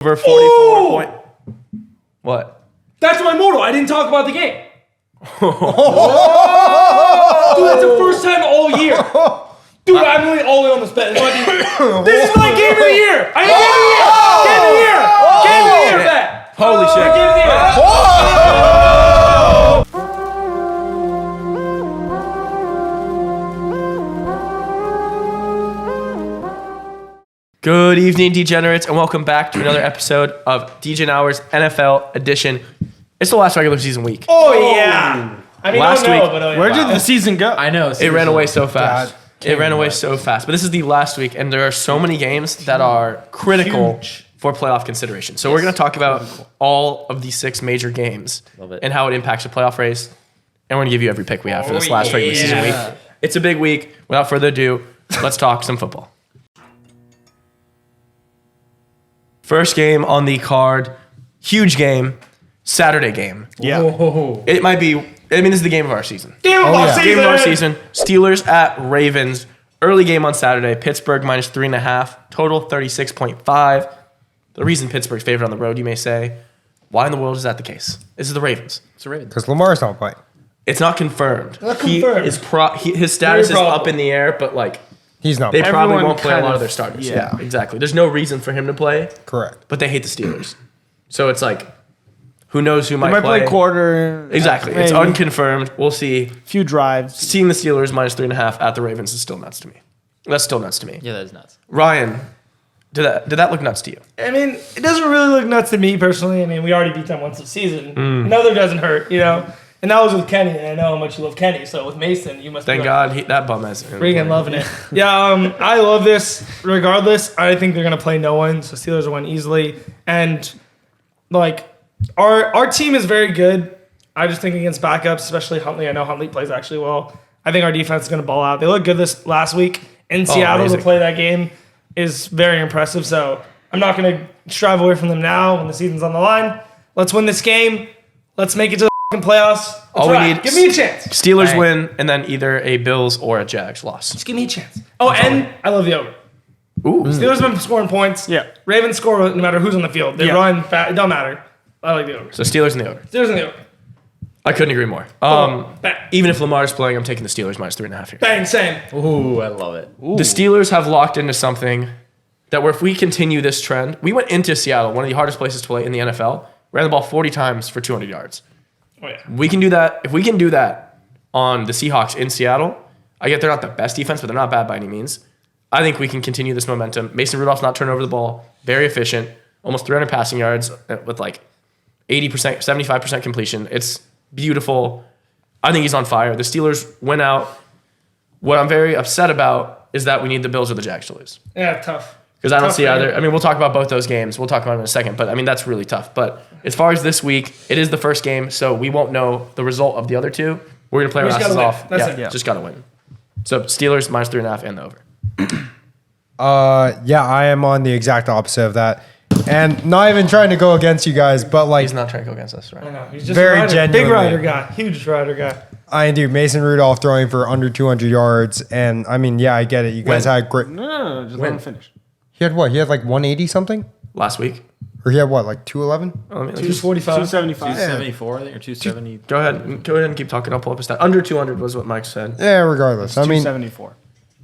Over 44 point. What? That's my moral. I didn't talk about the game. Dude, that's the first time all year. Dude, I'm really all in on this bet. This is my game of the year. I game of the year. Game of the year bet. Holy shit. Game of the year. Good evening, degenerates, and welcome back to another episode of Degen Hours NFL Edition. It's the last regular season week. Oh, yeah. I mean, Last week, Where did the season go? I know. It ran away so fast. It ran away so fast. But this is the last week, and there are so many games that are critical for playoff consideration. So we're going to talk about all of the 6 major games and how it impacts the playoff race. And we're going to give you every pick we have for this last regular season week. It's a big week. Without further ado, let's talk some football. First game on the card, huge game, Saturday game. Yeah. It might be, this is the game of our season. Game of our Game of our season. Steelers at Ravens. Early game on Saturday. Pittsburgh minus 3.5. Total 36.5. The reason Pittsburgh's favored on the road, you may say. Why in the world is that the case? This is the Ravens. It's the Ravens. Because Lamar's not playing. It's not confirmed. Not confirmed. His status is up in the air, but He's not they playing. probably Everyone won't play a kind lot of of- their starters. yeah. Exactly. There's no reason for him to play, Correct. but they hate the Steelers. So it's who knows who might Might play quarter. Exactly. It's maybe. unconfirmed. We'll see. Few drives. Seeing the Steelers minus 3.5 at the Ravens is still nuts to me. That's still nuts to me. Yeah, that is nuts. Ryan, did that look nuts to you? I mean, it doesn't really look nuts to me personally. I mean, we already beat them once this season. Another doesn't hurt, And that was with Kenny, and I know how much you love Kenny. So with Mason, you must Thank be God that bum has freaking loving it. Yeah, I love this. Regardless, I think they're gonna play no one, so Steelers will win easily. And our team is very good. I just think against backups, especially Huntley. I know Huntley plays actually well. I think our defense is gonna ball out. They look good this last week in Seattle amazing. to play that game is very impressive. So I'm not gonna strive away from them now when the season's on the line. Let's win this game. Let's make it to the playoffs. All we need- Give me a chance. Steelers win, and then either a Bills or a Jags loss. Just give me a chance. Oh, and I love the over. Ooh. Steelers have been scoring points. Yeah. Ravens score no matter who's on the field. They run fast. It don't matter. I like the over. So Steelers in the over. Steelers in the over. I couldn't agree more. Bang. Even if Lamar's playing, I'm taking the Steelers minus 3.5 here. Bang, same. Ooh, I love it. The Steelers have locked into something that if we continue this trend, we went into Seattle, one of the hardest places to play in the NFL, ran the ball 40 times for 200 yards. Oh, yeah. We can do that. If we can do that on the Seahawks in Seattle, I get they're not the best defense, but they're not bad by any means. I think we can continue this momentum. Mason Rudolph's not turning over the ball. Very efficient. Almost 300 passing yards with 80%, 75% completion. It's beautiful. I think he's on fire. The Steelers went out. What I'm very upset about is that we need the Bills or the Jags to lose. Yeah, tough. Because I don't Tough see for either. you. I mean, we'll talk about both those games. We'll talk about them in a second. But, that's really tough. But as far as this week, it is the first game, so we won't know the result of the other two. We're going to play our just asses gotta off. win. That's it. Just got to win. So Steelers minus 3.5 and the over. Yeah, I am on the exact opposite of that. And not even trying to go against you guys, but He's not trying to go against us, I right? know. He's just Very a rider. Big genuinely. rider guy. Huge rider guy. I do. Mason Rudolph throwing for under 200 yards. And I mean, yeah, I get it. You guys When? had great. No, just let him finish. He had what? He had 180 something? Last week. Or he had what, 211? Let me- 245. 275. 274, I think, or 270. Go ahead and keep talking. I'll pull up a stat. Under 200 was what Mike said. Yeah, regardless. I mean, 274.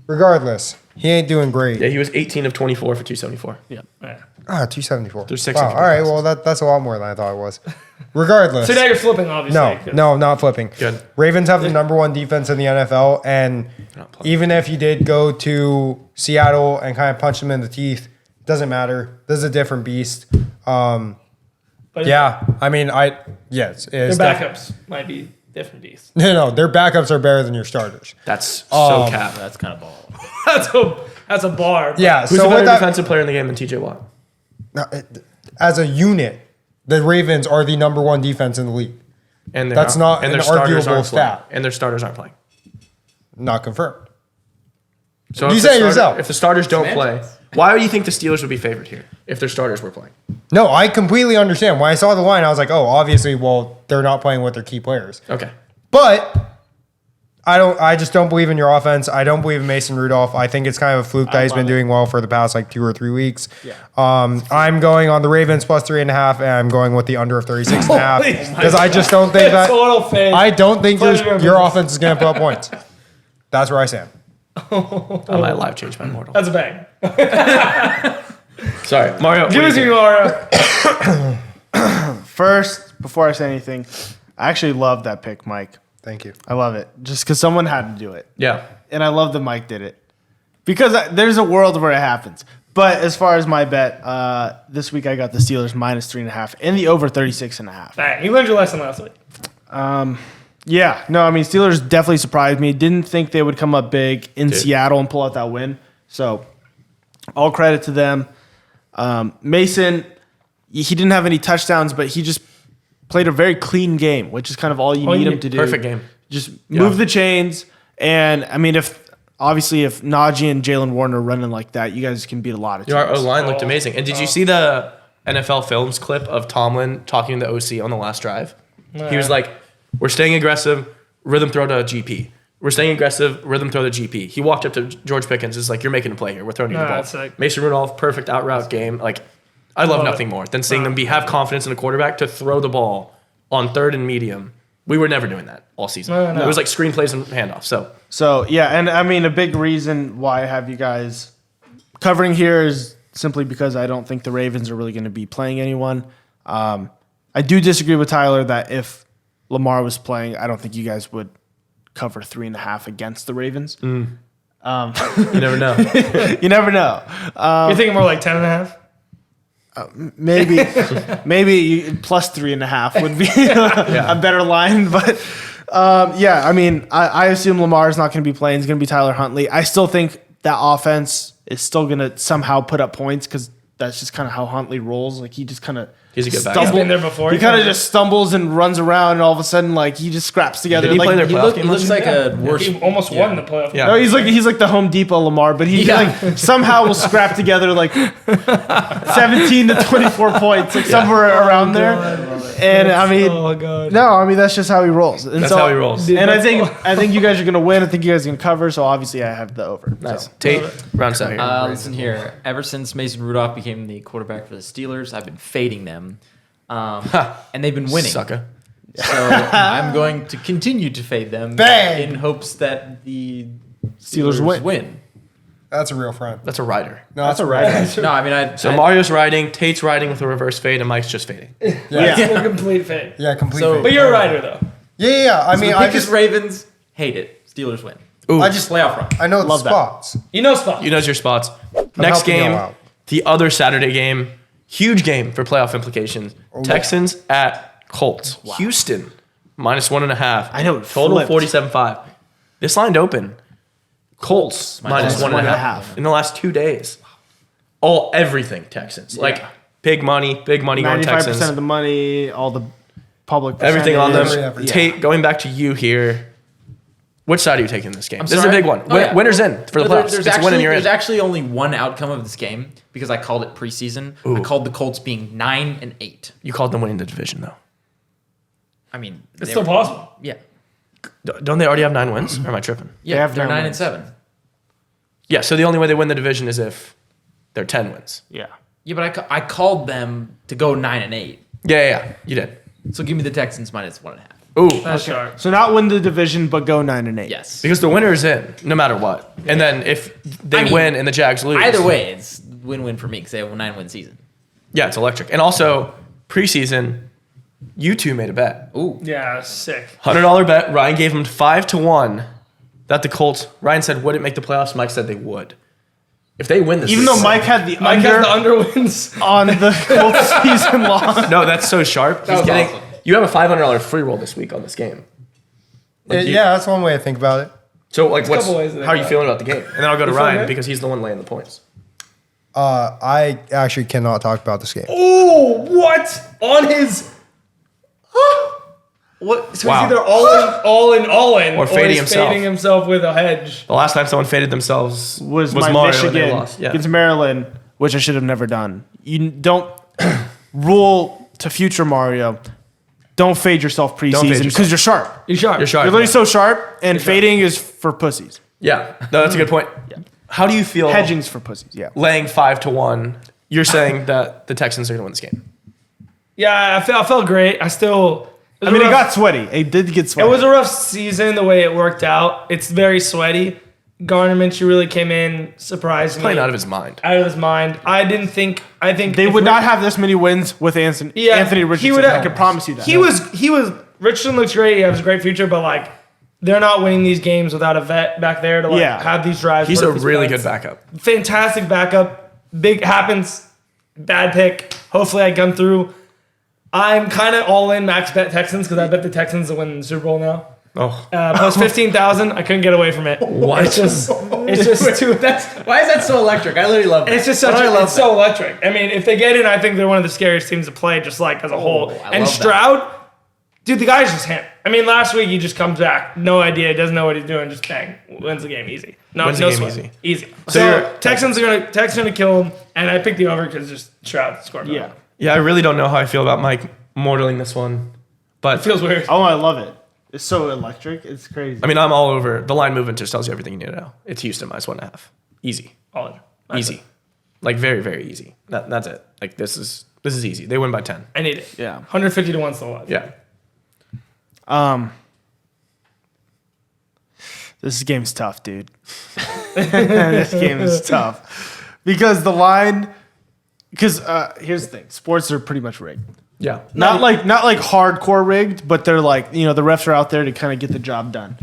regardless, he ain't doing great. Yeah, he was 18 of 24 for 274. Yeah. Yeah. 274. There's 6 Wow, extra all right, passes. well, that's a lot more than I thought it was. Regardless. So now you're flipping, obviously. No, I'm not flipping. Good. Ravens have the number 1 defense in the NFL, and not playing. even if you did go to Seattle and kind of punch them in the teeth, doesn't matter. This is a different beast. But Yeah, I mean, yes, their it's backups might be different beasts. No, their backups are better than your starters. That's so cap. That's kind of ball. That's a bar. Yeah, Who's so the better with that, defensive player in the game than TJ Watt? as a unit, the Ravens are the number 1 defense in the league. And That's not and an their starters arguable aren't playing. stat. And their starters aren't playing. Not confirmed. So You if say the it yourself. If the starters don't play, Semantics. why do you think the Steelers would be favored here if their starters were playing? No, I completely understand. When I saw the line, I was like, oh, obviously, well, they're not playing with their key players. Okay. But I just don't believe in your offense. I don't believe in Mason Rudolph. I think it's kind of a fluke that he's been doing well for the past like 2 or 3 weeks. Yeah. I'm going on the Ravens plus 3.5, and I'm going with the under of 36.5 because I just don't think that. Total fade. I don't think Pleasure of your business. offense is going to put up points. That's where I stand. I might live change my mortal. That's a bang. Sorry, Mario. Give what us do you your think? Laura. First, before I say anything, I actually love that pick, Mike. Thank you. I love it. Just because someone had to do it. Yeah. And I love that Mike did it. Because there's a world where it happens. But as far as my bet, this week I got the Steelers minus 3.5 and the over 36.5. Bang. You learned your lesson last week. Yeah. No, I mean, Steelers definitely surprised me. Didn't think they would come up big in Seattle and pull out that win. So all credit to them. Mason, he didn't have any touchdowns, but he just played a very clean game, which is kind of all you need him to do. Perfect game. Just move the chains. And, I mean, if Najee and Jalen Warren are running like that, you guys can beat a lot of teams. Our O-line looked amazing. And did you see the NFL Films clip of Tomlin talking to the OC on the last drive? He was like, we're staying aggressive, rhythm throw to GP. We're staying aggressive, rhythm throw to GP. He walked up to George Pickens, is like, you're making a play here. We're throwing you the ball. That's sick. Mason Rudolph, perfect out route game. Like, I love Love nothing it. more than seeing them have confidence in a quarterback to throw the ball on 3rd and medium. We were never doing that all season. No. It was like screenplays and handoffs. So, yeah, and I mean, a big reason why I have you guys covering here is simply because I don't think the Ravens are really going to be playing anyone. I do disagree with Tyler that if Lamar was playing, I don't think you guys would cover 3.5 against the Ravens. You never know. You never know. You're thinking more like 10.5? Maybe plus 3.5 would be a better line. But yeah, I mean, I assume Lamar's not going to be playing. It's going to be Tyler Huntley. I still think that offense is still going to somehow put up points because that's just kind of how Huntley rolls. Like he just kind of He's a good back. He's been there before. He kind of just stumbles and runs around, and all of a sudden, like he just scraps together. Did he like, play their playoff game? He looks like a worse. He almost won the playoff. Yeah. No, he's like the Home Depot Lamar, but he like somehow will scrap together like 17 to 24 points, like somewhere around there. And I mean, Oh, God. no, I mean that's just how he rolls. And That's how he rolls. And I think you guys are gonna win. I think you guys are gonna cover. So obviously, I have the over. Nice. So. Tate, round us out here. Listen here. Ever since Mason Rudolph became the quarterback for the Steelers, I've been fading them, and they've been winning. Sucker. So I'm going to continue to fade them Bang! in hopes that the Steelers win. That's a real friend. That's a rider. No, that's a right. No, I mean So Mario's riding, Tate's riding with a reverse fade, and Mike's just fading. Yeah, It's a complete fade. yeah, complete. So- fade. But you're a rider, though. Yeah. I mean, I I just, Ravens hate it. Steelers win. Ooh, I just, Playoff run. I know the Love that. spots. You know spot. you knows your spots. Next helping game, y'all out. the other Saturday game, huge game for playoff implications. Texans at Colts. Houston, minus 1.5. I know, it Total flipped. 47.5. This lined open. Colts minus 1.5 in the last 2 days. Everything Texans. Like big money going 95% Texans. of the money, all the public Everything on them. percentage. Everything. Tate, going back to you here. Which side are you taking in this game? This is a sorry? big one. Oh, yeah. Winner's in for the playoffs. It's winning you're in. There's actually only one outcome of this game because I called it preseason. I called the Colts being 9-8. You called them winning the division, though. I mean, It's still possible. Yeah, Don't they already have 9 wins? Or am I tripping? yeah. have They're 9 9-7. Yeah, so the only way they win the division is if they're 10 wins. Yeah. Yeah, but I called them to go 9-8. Yeah, you did. So give me the Texans minus 1.5. Ooh, That's sharp. So not win the division, but go 9-8. Yes. because the winner is in, no matter what. And then if they I mean, win and the Jags lose. Either way, it's win-win for me because they have a 9-win season. Yeah, it's electric. And also, preseason, you two made a bet. Ooh. Yeah, sick. $100 bet. Ryan gave him 5-1 that the Colts, Ryan said, would it make the playoffs? Mike said they would. If they win this Even though season- Mike had the Mike under has the under wins. on the Colts season long. No, that's so sharp. He's was getting. awesome. You have a $500 free roll this week on this game. Like you- Yeah, that's one way to think about it. So, like, what's, couple ways to how are you think feeling about the game? And then I'll go to You feel Ryan good? because he's the one laying the points. I actually cannot talk about this game. Oh, what? On his. What? So Wow. he's either all in, Or fading he's himself. fading himself with a hedge. The last time someone faded themselves was my Mario and they Michigan lost. Yeah. against Maryland, which I should have never done. You don't rule to future Mario don't fade yourself fade preseason yourself. because you're sharp. You're sharp. You're sharp. You're literally yeah. so sharp, and fading is for pussies. Yeah, no, that's a good point. How do you feel Hedging's for pussies. Yeah. laying 5-1? You're saying that the Texans are going to win this game. Yeah, I felt great. I mean, it got sweaty. It did get sweaty. It was a rough season the way it worked out. It's very sweaty. Gardner Minshew really came in, surprised me. Playing out of his mind. Out of his mind. I think They would not have this many wins with Anthony Richardson. I can promise you that. He was Richardson looks great. He has a great future, but like they're not winning these games without a vet back there to have these drives. He's a work his really bets. good backup. Fantastic backup. Big happens. Bad pick. Hopefully I come through. I'm kind of all in max bet Texans because I bet the Texans will win the Super Bowl now. Oh, Plus 15,000. I couldn't get away from it. What? It's just Why is that so electric? I literally love that. It's just it's so electric. I mean, if they get in, I think they're one of the scariest teams to play, just like as a whole. And love Stroud, dude, the guy's just him. I mean, last week he just comes back, no idea, doesn't know what he's doing, just bang, wins the game easy. Wins the game easy. So So Texans are gonna kill him, and I picked the over because just Stroud scored. Yeah. yeah, I really don't know how I feel about Mike mortaling this one. But It feels weird. Oh, I love it. It's so electric. It's crazy. I mean, I'm all over. The line movement just tells you everything you need to know. It's Houston minus 1.5. Easy. All in. Easy. Like very, very easy. That's it. Like this is easy. They win by 10. I need it. Yeah. 150 to 1 still alive. Yeah. This game's tough, dude. This game is tough because the line. Because here's the thing: sports are pretty much rigged. Yeah. Not like hardcore rigged, but they're like the refs are out there to kind of get the job done.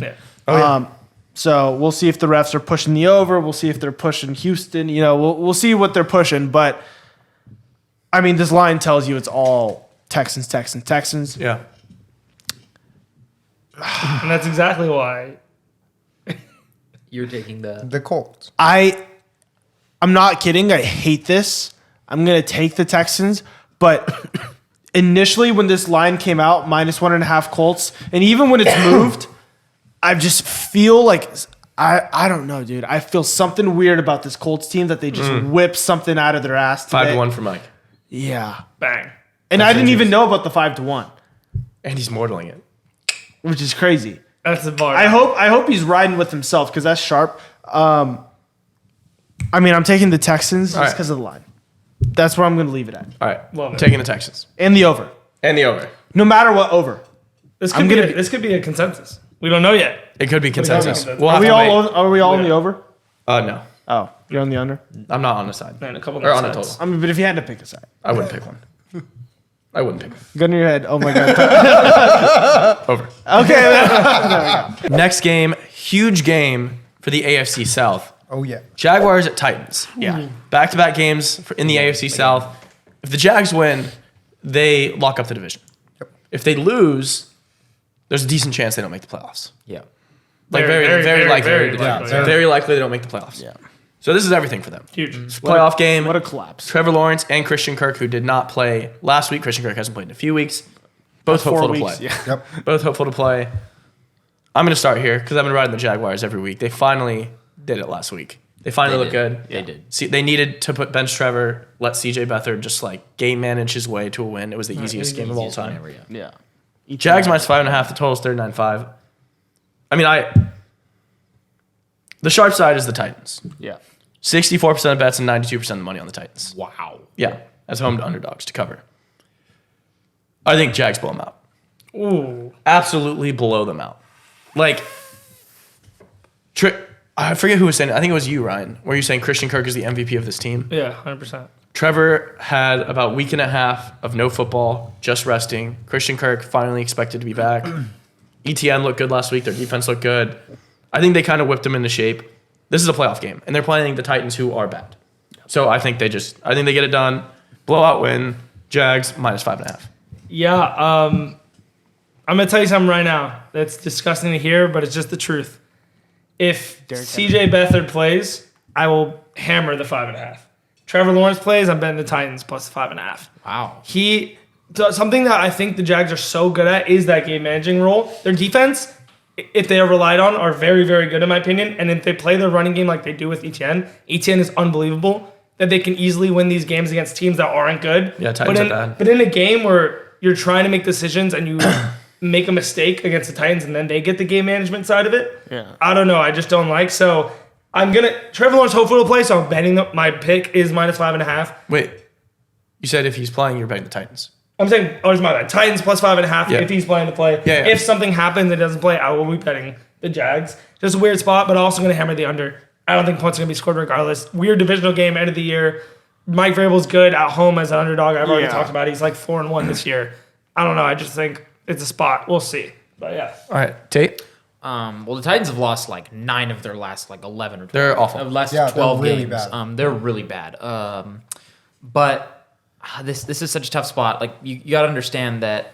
Yeah. So we'll see if the refs are pushing the over. We'll see if they're pushing Houston. We'll see what they're pushing. But I mean, this line tells you it's all Texans, Texans, Texans. Yeah. And that's exactly why. You're taking The Colts. I'm not kidding. I hate this. I'm gonna take the Texans, but initially when this line came out, minus 1.5 Colts, and even when it's moved, I just feel like I don't know, dude. I feel something weird about this Colts team that they just whip something out of their ass today. 5-1 for Mike. Yeah, Bang. and I didn't even know about the 5-1, And he's mortaling it. which is crazy. That's the bar. I hope he's riding with himself because that's sharp. I mean, I'm taking the Texans just right. because of the line. That's where I'm going to leave it at, All right. Love it. Taking the Texans. and the over. And the over. No matter what, over. This I'm could gonna be this could be a consensus. We don't know yet. It could be consensus. consensus. We'll Are have we to all? wait. Are we all on the over? No. Oh, you're on the under. I'm not on the side. Man, a couple Or on a sides. total. I mean, but if you had to pick a side, I wouldn't pick one. I wouldn't pick one. gun to your head. Oh my god. Over. Okay. Next game, huge game for the AFC South. Oh, yeah. Jaguars at Titans. Yeah. Back-to-back games in the AFC South. If the Jags win, they lock up the division. If they lose, there's a decent chance they don't make the playoffs. Yeah. Like very likely. likely. Very likely they don't make the playoffs. Yeah. So this is everything for them. Huge. Playoff game. What a collapse. Trevor Lawrence and Christian Kirk, who did not play last week. Christian Kirk hasn't played in a few weeks. Both 4 hopeful to weeks. play. Yeah. Yep. Both hopeful to play. I'm going to start here because I've been riding the Jaguars every week. They finally did it last week. They finally looked good. They did. See, they needed to put bench Trevor, let CJ Beathard just like game manage his way to a win. It was the easiest game of all time. Yeah. Jags minus 5.5. The total is 39.5. I mean, the sharp side is the Titans. Yeah. 64% of bets and 92% of the money on the Titans. Wow. Yeah, as home to underdogs to cover. I think Jags blow them out. Ooh. Absolutely blow them out. Like, I forget who was saying it. I think it was you, Ryan, where you're saying Christian Kirk is the MVP of this team. Yeah, 100%. Trevor had about a week and a half of no football, just resting. Christian Kirk finally expected to be back. ETN looked good last week. Their defense looked good. I think they kind of whipped them into shape. This is a playoff game, and they're playing the Titans, who are bad. So I think they get it done. Blowout win. Jags minus 5.5. Yeah, I'm gonna tell you something right now. That's disgusting to hear, but it's just the truth. If CJ Beathard plays, I will hammer the 5.5. Trevor Lawrence plays, I'm betting the Titans plus 5.5. Wow. Something that I think the Jags are so good at is that game managing role. Their defense, if they are relied on, are very, very good in my opinion. And if they play their running game like they do with ETN is unbelievable. that they can easily win these games against teams that aren't good. Yeah, Titans but are bad. But in a game where you're trying to make decisions and you make a mistake against the Titans and then they get the game management side of it, I don't know. I just don't like. So Trevor Lawrence hopefully will play, so I'm betting my pick is -5.5. Wait, you said if he's playing, you're betting the Titans. I'm saying, it's my bad. Titans +5.5 Yeah. if he's playing to play. Yeah. If something happens and he doesn't play, I will be betting the Jags. Just a weird spot, but also going to hammer the under. I don't think points are going to be scored regardless. Weird divisional game, end of the year. Mike Vrabel's good at home as an underdog. I've already talked about it. He's like 4-1 this year. I don't know. I just think it's a spot. We'll see. But yeah. All right, Tate. Well, the Titans have lost like 9 of their last like 11 or 12. They're awful. Last Yeah, 12 they're really games. bad. They're really bad. But this is such a tough spot. Like you got to understand that,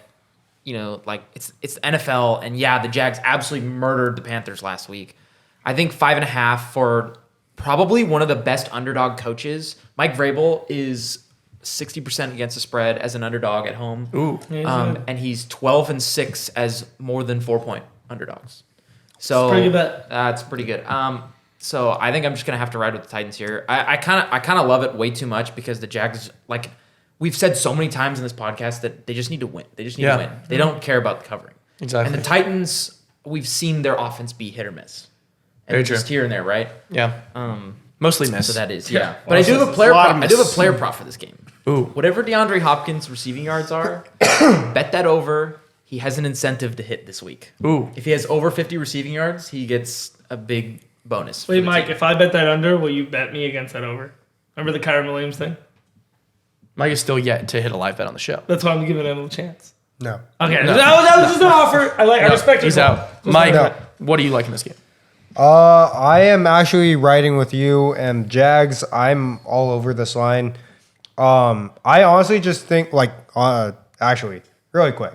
like it's the NFL, and yeah, the Jags absolutely murdered the Panthers last week. I think 5.5 for probably one of the best underdog coaches. Mike Vrabel is 60% against the spread as an underdog at home. Ooh. And he's 12-6 as more than 4-point underdogs. So It's pretty good bet. That's pretty good. So I think I'm just gonna have to ride with the Titans here. I kind of love it way too much because the Jags, like we've said so many times in this podcast, that they just need to win. They just need to win. They don't care about the covering. Exactly. And the Titans, we've seen their offense be hit or miss. And Very just true. here and there, right? Yeah. Mostly miss. So that is, yeah. But I do have a player lot of prop. I do have a miss. player prop for this game. Ooh. Whatever DeAndre Hopkins' receiving yards are, bet that over. He has an incentive to hit this week. Ooh. If he has over 50 receiving yards, he gets a big bonus. for Wait, the Mike, team. if I bet that under, will you bet me against that over? Remember the Kyron Williams thing? Mike is still yet to hit a live bet on the show. That's why I'm giving him a chance. No. Okay, that was just an offer. I respect He's your call. out. Mike, No. what do you like in this game? I am actually riding with you and Jags. I'm all over this line. I honestly just think actually, really quick,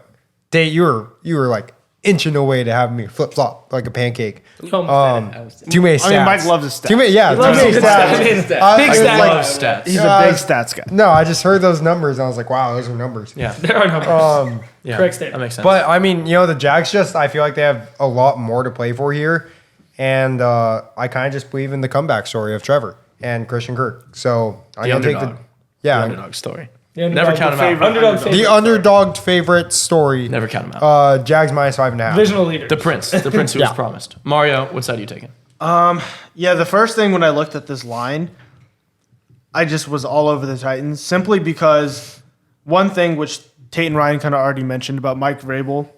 Date, you were like inching away to have me flip flop like a pancake. You almost did it. Too many stats. I mean, Mike loves his stats. Too many, yeah, too loves many his stats. stats. Big I- stat like- guy. Stats. He's Yeah, a big stats guy. No, I just heard those numbers and I was like, wow, those are numbers. Yeah. There are numbers. Yeah. Correct statement. That makes sense. But I mean, the Jags I feel like they have a lot more to play for here. And I kind of just believe in the comeback story of Trevor and Christian Kirk. So I'm The going to take underdog. the Underdog story. The Never underdog count him out. favorite. Underdog favorite. the underdog favorite story. Never count him out. Jags -5.5. Divisional leader. The prince who was Yeah. promised. Mario, what side are you taking? Yeah, the first thing when I looked at this line, I just was all over the Titans simply because one thing which Tate and Ryan kind of already mentioned about Mike Vrabel,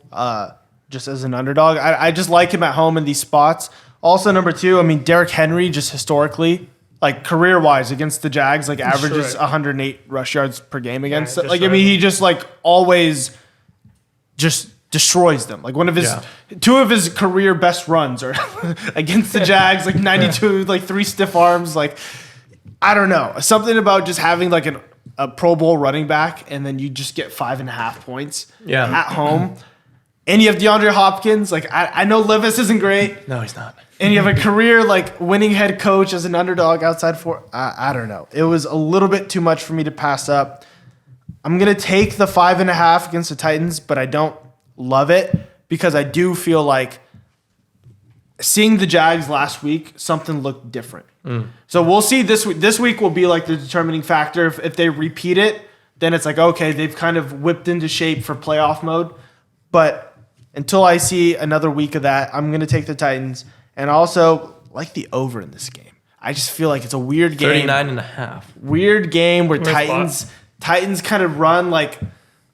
just as an underdog, I just like him at home in these spots. Also, number 2, I mean, Derrick Henry just historically, like career-wise against the Jags, like averages right. 108 rush yards per game against. Yeah, Like, just I mean, right. he just like always just destroys them. Like one of his, Yeah. 2 of his career best runs are against the Jags, like 92, like 3 stiff arms. Like, I don't know. Something about just having like a Pro Bowl running back and then you just get 5.5 points Yeah. at home. And you have DeAndre Hopkins. Like, I know Levis isn't great. No, he's not. And you have a career like winning head coach as an underdog outside for I don't know. It was a little bit too much for me to pass up. I'm gonna take the 5.5 against the Titans, but I don't love it because I do feel like seeing the Jags last week, something looked different. So we'll see this week. This week will be like the determining factor. If they repeat it, then it's like, okay, they've kind of whipped into shape for playoff mode. But until I see another week of that, I'm gonna take the Titans. And also, like the over in this game. I just feel like it's a weird game. 39.5. Weird game where Weird Titans kind of run like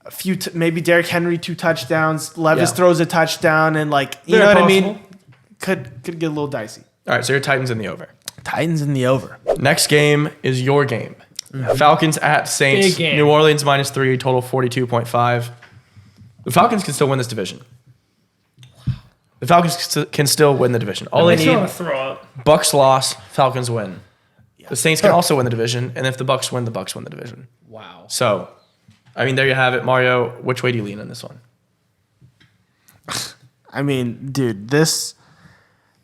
a few, maybe Derrick Henry 2 touchdowns. Levis Yeah. throws a touchdown and like, you Very know what I possible. mean? Could get a little dicey. All right, so your Titans in the over. Titans in the over. Next game is your game. Falcons at Saints. Big game. New Orleans -3, total 42.5. The Falcons can still win this division. The Falcons can still win the division. All they Makes me need, want to throw up. Bucks loss, Falcons win. The Saints can also win the division, and if the Bucks win the division. Wow. So, I mean, there you have it. Mario, which way do you lean in this one? I mean, dude, this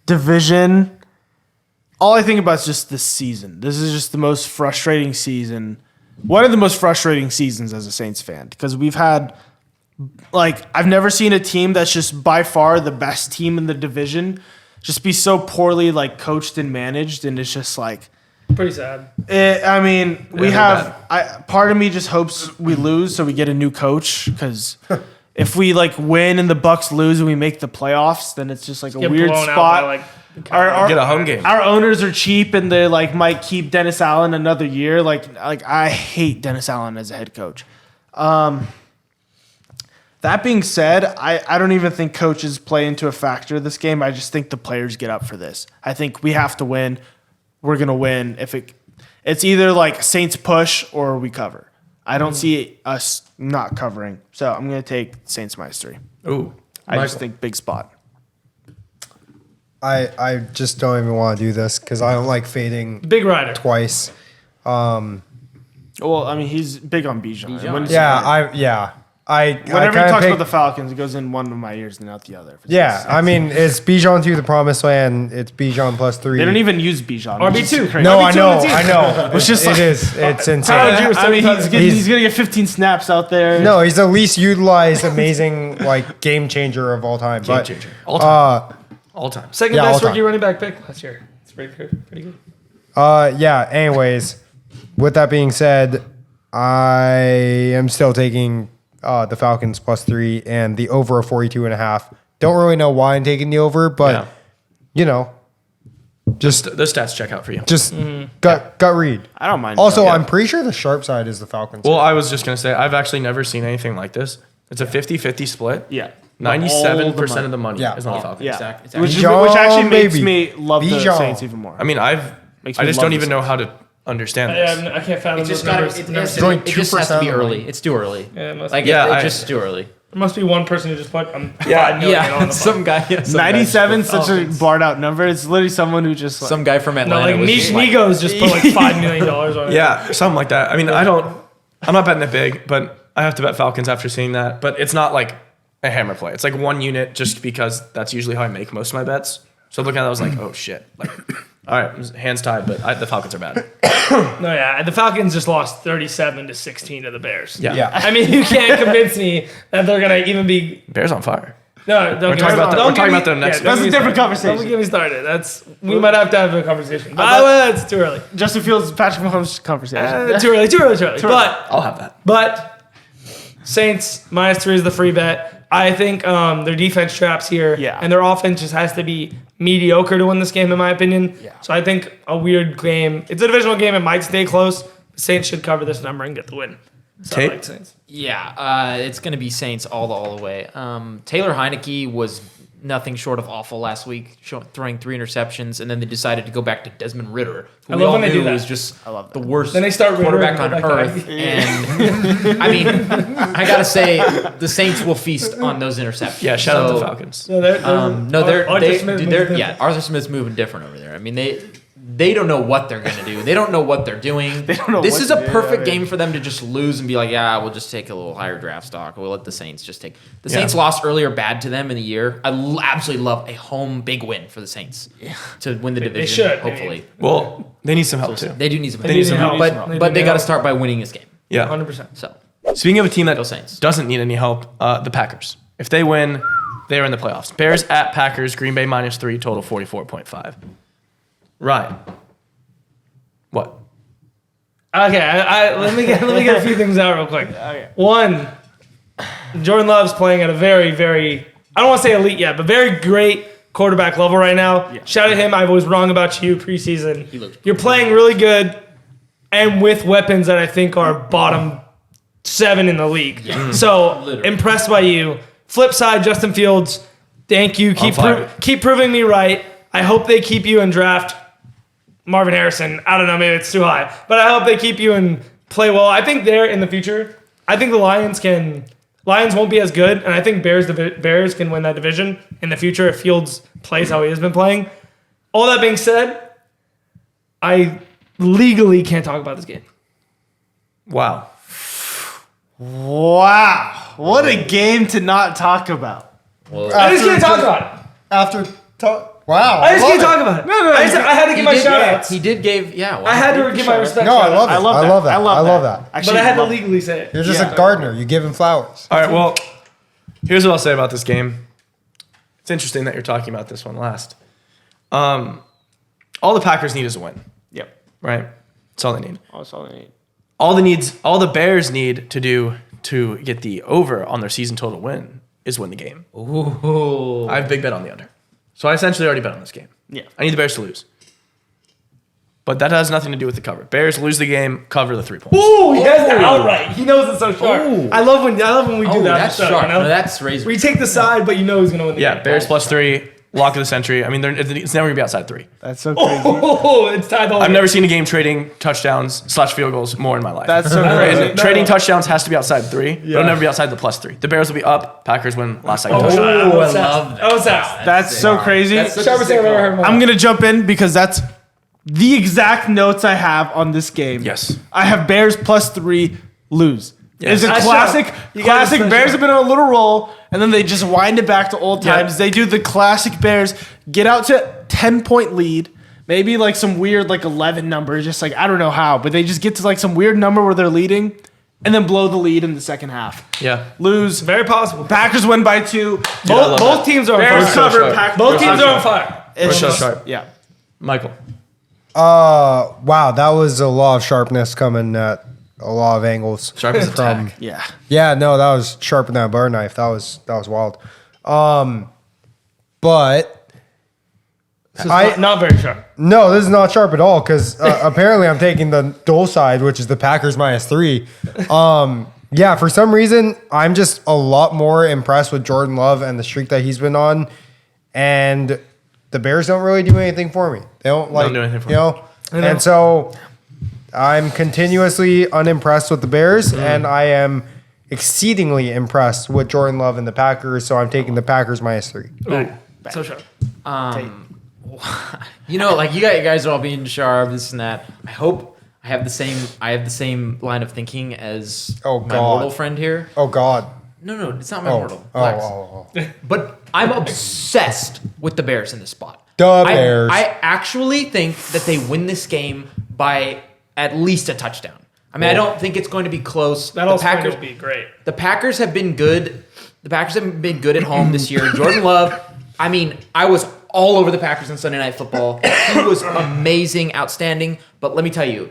division, all I think about is just this season. This is just the most frustrating season. One of the most frustrating seasons as a Saints fan because we've had, like, I've never seen a team that's just by far the best team in the division just be so poorly, like, coached and managed. And it's just like, Pretty sad. I mean, we they're have. Part of me just hopes we lose so we get a new coach because if we like win and the Bucks lose and we make the playoffs, then it's just like a Get weird blown out spot. by, like, our, Get a home game. Our owners are cheap and they like might keep Dennis Allen another year. Like I hate Dennis Allen as a head coach. That being said, I don't even think coaches play into a factor this game. I just think the players get up for this. I think we have to win. We're gonna win. It's either like Saints push or we cover. I don't see us not covering. So I'm gonna take Saints -3. Ooh. I just think big spot. I just don't even want to do this because I don't like fading Big rider. twice. Well, I mean, he's big on Bijan. Yeah, I Whenever he kinda talks pick- about the Falcons, it goes in one of my ears and out the other. Yeah, I mean, it's Bijan to the promised land. It's Bijan +3. They don't even use Bijan. which is RB2. crazy. No, I RB2 know, on the team. I know. It's just like- it is. It's Tyler, insane. you were I mean, He's- he's gonna get 15 snaps out there. No, he's the least utilized, amazing, like game changer of all time. Game changer. All time. All time. Second Yeah, best all time. rookie running back pick last year. It's pretty good. Yeah. Anyways, with that being said, I am still taking the Falcons +3 and the over of 42.5. Don't really know why I'm taking the over, but Yeah. you know, just The stats check out for you. gut read. I don't mind. Also, Yeah. I'm pretty sure the sharp side is the Falcons. Well, I was just going to say, I've actually never seen anything like this. It's a 50-50 split. yeah, 97% of the money Yeah. is on the Falcons. yeah, Exactly. which Bijan, actually makes baby. me love the Bijan. Saints even more. I mean, I Makes me just love don't the even know Saints. how to understand this. I can't fathom It those just got numbers. it, Never it, seen Going it just has to be 2% early. It's too early. Yeah, it must Like be. Yeah, it's just too early. There must be one person who just put $5 Yeah, million on the some guy. Yeah, some 97 Falcons. such a barred out number. It's literally someone who just like, Some guy from No, Atlanta. like was Niche just like, Migos just put like $5 million on it. Yeah, something like that. I mean, I'm not betting it big, but I have to bet Falcons after seeing that. But it's not like a hammer play. It's like one unit just because that's usually how I make most of my bets. So looking at that, I was like, oh shit. Like, all right, hands tied, but the Falcons are bad. No, yeah, the Falcons just lost 37-16 to the Bears. Yeah. Yeah. I mean, you can't convince me that they're gonna even be. Bears on fire. No, don't We're talking about we're talking about them next. That's a different Don't conversation. get me started. We might have to have a conversation. But it's too early. Justin Fields, Patrick Mahomes conversation. Too early. I'll have that. But Saints -3 is the free bet. I think their defense traps here, Yeah. and their offense just has to be mediocre to win this game, in my opinion. Yeah. So I think a weird game. It's a divisional game. It might stay close. The Saints should cover this number and get the win. So I Tape? like Saints. Yeah, it's going to be Saints all the way. Taylor Heineke was nothing short of awful last week, throwing 3 interceptions, and then they decided to go back to Desmond Ritter, who I we love all when they do knew that. was just love that. the worst Then they start Ritter quarterback and on go back to earth. Heineke. And I mean, I gotta say, the Saints will feast on those interceptions. Yeah, shout out So, to Falcons. No, Arthur Smith moves different. Arthur Smith's moving different over there. I mean, they don't know what they're gonna do. They don't know what they're doing. don't know This what is to a do. perfect Yeah, game for them to just lose and be like, yeah, we'll just take a little higher draft stock. We'll let the Saints just take. The Saints lost earlier bad to them in the year. I absolutely love a home big win for the Saints to win the division. should. Hopefully, Well, they need some help too. they do need some. They need some help. but They they need got to help. start by winning this game. Yeah. 100%. So Speaking of a team that Go Saints. doesn't need any help, the Packers. If they win, they're in the playoffs. Bears at Packers, Green Bay -3, total 44.5. Ryan. What? Okay, let me get a few things out real quick. Okay. One, Jordan Love's playing at a very, very, I don't want to say elite yet, but very great quarterback level right now. Yeah. Shout out him. I was wrong about you preseason. looked You're playing really good and with weapons that I think are bottom 7 in the league. So Literally. impressed by you. Flip side, Justin Fields, thank you. fire. Keep proving me right. I hope they keep you in draft Marvin Harrison. I don't know, maybe it's too high. But I hope they keep you and play well. I think they're in the future. I think the Lions won't be as good, and I think Bears can win that division in the future if Fields plays how he has been playing. All that being said, I legally can't talk about this game. Wow. Wow. What a game to not talk about. I just can't talk about it. Wow. I just love can't it. talk about it. I had to give my shout outs. He did give I had to give my respect. No, I shout-outs. love it. I love that. I love that. But Actually, I had to love it. legally say it. You're just a gardener. You give him flowers. All right, well, here's what I'll say about this game. It's interesting that you're talking about this one last. All the Packers need is a win. Yep. right? That's all they need. That's all they need. All the Bears need to do to get the over on their season total win is win the game. Ooh. I have a big bet on the under. So I essentially already bet on this game. Yeah. I need the Bears to lose. But that has nothing to do with the cover. Bears lose the game, cover the 3 points. Ooh, he has the outright. He knows it's so sharp. Ooh. I love when we do that. That's stuff, sharp. you know? No, that's razor. We take the side, but you know who's gonna win the Yeah, game. Bears plus 3, lock of the century. I mean, it's never going to be outside 3. That's so crazy. Oh, it's tied all. I've never seen a game trading touchdowns / field goals more in my life. That's so And crazy. trading touchdowns has to be outside 3. But it'll never be outside the plus 3. The Bears will be up. Packers win last second touchdown. I I love that. That was that. That's so crazy. That's such a Sharpest sick thing I've ever call. heard in my I'm life. going to jump in because that's the exact notes I have on this game. Yes. I have Bears plus 3 lose. Yes. It's a That's classic. sharp. You Classic. gotta Bears special. have been on a little roll, and then they just wind it back to old Yeah. times. They do the classic Bears get out to 10-point lead, maybe like some weird like 11 number, just like I don't know how, but they just get to like some weird number where they're leading, and then blow the lead in the second half. Yeah. Lose. Very possible. Packers win by 2. I love Both that. teams are on Bears fire. so cover. sharp. Packers Both teams cover. are on fire. It's so just- sharp. Yeah. Michael. Wow, that was a lot of sharpness coming at a lot of angles. Sharp as a from. tack. Yeah. Yeah, no, that was sharper than a butter knife. That was wild. But This is not very sharp. no, this is not sharp at all because apparently I'm taking the dull side, which is the Packers -3. Yeah, for some reason I'm just a lot more impressed with Jordan Love and the streak that he's been on, and the Bears don't really do anything for me. They don't do anything for you know, and so I'm continuously unimpressed with the Bears, and I am exceedingly impressed with Jordan Love and the Packers. So I'm taking the Packers -3. So sharp. You know, like you guys are all being sharp, this and that. I hope I have the same line of thinking as Oh, my God. mortal friend here. Oh God. No, it's not my Oh. mortal. Oh. Relax. Oh. But I'm obsessed with the Bears in this spot. The Bears. I actually think that they win this game by at least a touchdown. I mean, I don't think it's going to be close. That'll going to be great. The Packers have been good. The Packers have been good at home this year. Jordan Love, I mean, I was all over the Packers on Sunday Night Football. He was amazing, outstanding. But let me tell you,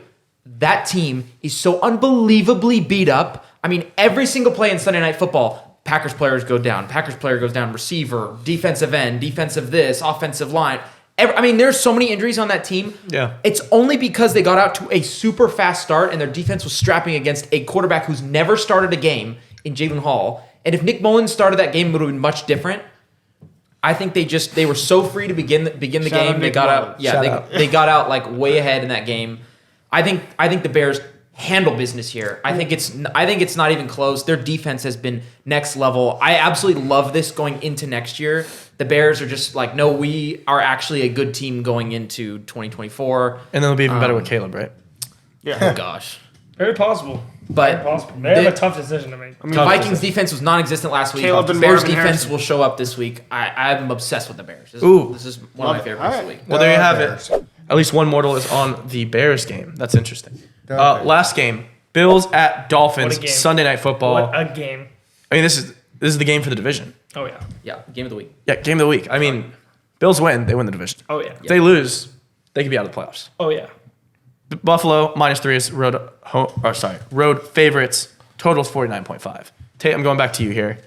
that team is so unbelievably beat up. I mean, every single play in Sunday Night Football, Packers players go down. Packers player goes down. Receiver, defensive end, defensive this, offensive line. I mean, there's so many injuries on that team. Yeah. It's only because they got out to a super fast start and their defense was strapping against a quarterback who's never started a game in Jalen Hall. And if Nick Mullins started that game, it would have been much different. I think they were so free to begin the game. They Nick got Mullins. out. Yeah, they got out like way ahead in that game. I think the Bears handle business here. I think it's not even close. Their defense has been next level. I absolutely love this going into next year. The Bears are just like, no, we are actually a good team going into 2024. And then they'll be even better with Caleb, right? Oh gosh. Very possible. But Very possible. They have a tough decision to make. the Vikings defense was non-existent last week. Caleb and Bears Marvin defense Harrison. will show up this week. I'm obsessed with the Bears. Ooh. This is one of my favorites this week. Well, there you have Bears. it. At least one mortal is on the Bears game. That's interesting. Bears. Last game, Bills at Dolphins, What a game. Sunday Night Football. What a game. I mean, this is the game for the division. Oh, yeah. Yeah, game of the week. Yeah, game of the week. I mean, Bills win, they win the division. Oh, yeah. If they lose, they could be out of the playoffs. Oh, yeah. Buffalo -3 is road favorites. Totals 49.5. Tate, I'm going back to you here.